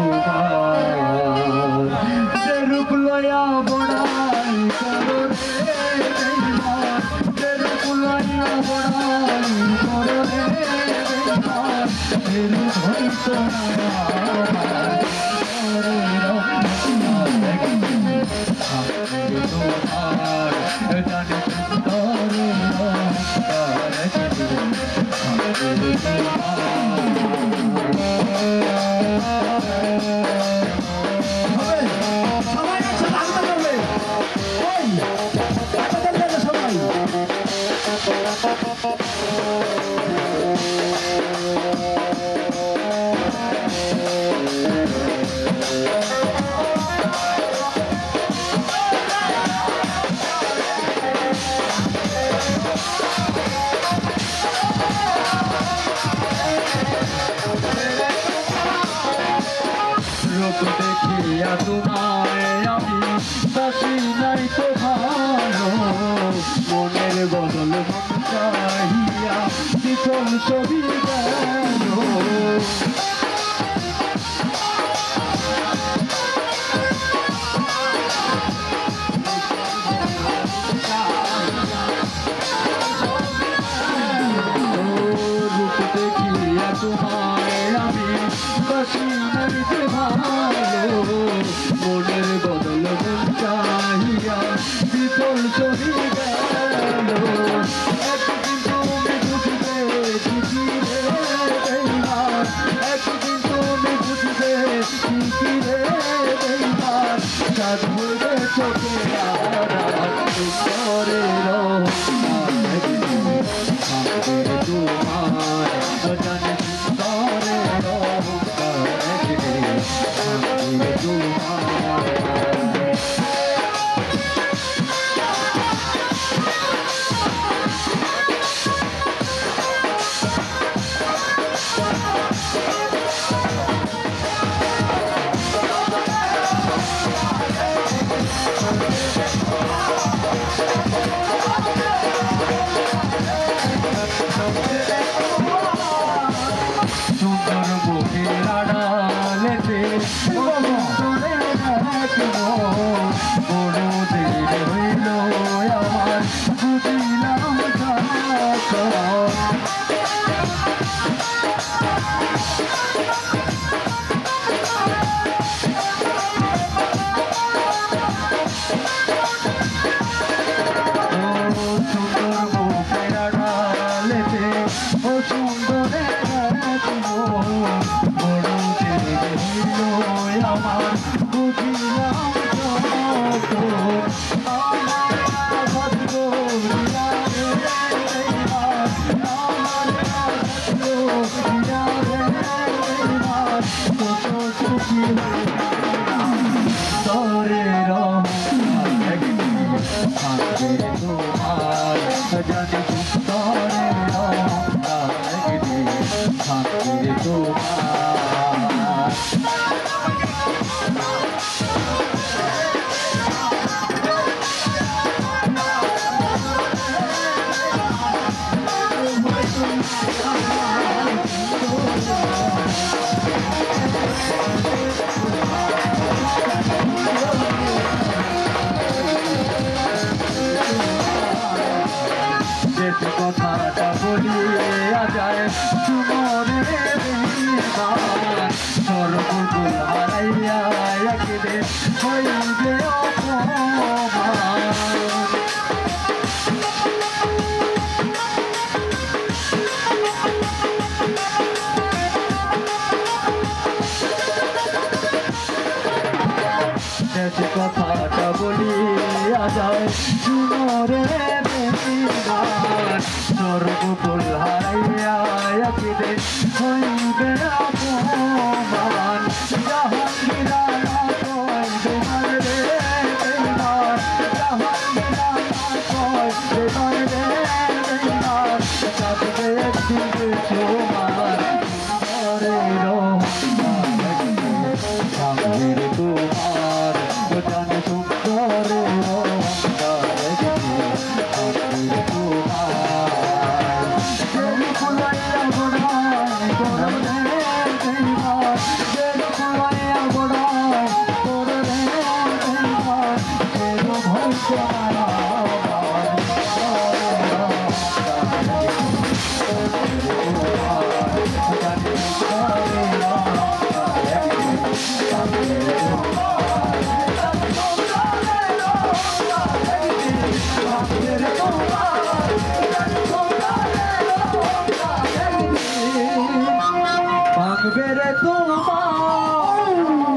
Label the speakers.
Speaker 1: তোমার রূপ লয়া বড়াই করো রে বেঈমান রূপ লয়া বড়াই করো রে বেঈমান রূপ হইতো না দেখিয়া তোমায় আমি বাসি নাই তো ভালো মনের বদল মন চাহিয়া বিচল ছবি গেল রূপ দেখিয়া তোমায় আমি বাসি নাই তো ভালো মনের বদল মন চাহিয়া বিচল ছবি গেল একদিন তুমি বুঝবে ঠিকই রে বেঈমান একদিন তুমি বুঝবে ঠিকই রে বেঈমান সাধ হইবে চোখে করে তোমার জানে করে সুন্দর বুকের আড়ালেতে বড় দেরি হইল আমার বুঝিলাম সুন্দর বুকের আড়ালেতে ও সুন্দরে বড় দেরি হইল আমার বুঝিলাম কথাটা বলিয়া যায় সুমরে বেঈমান সর্বগুণ হারাইয়া একদিন হইবে অপমান কথাটা বলিয়া যায় সুমরে বেঈমান সর্বকুল হারাইয়া একদিন হইবে অপমান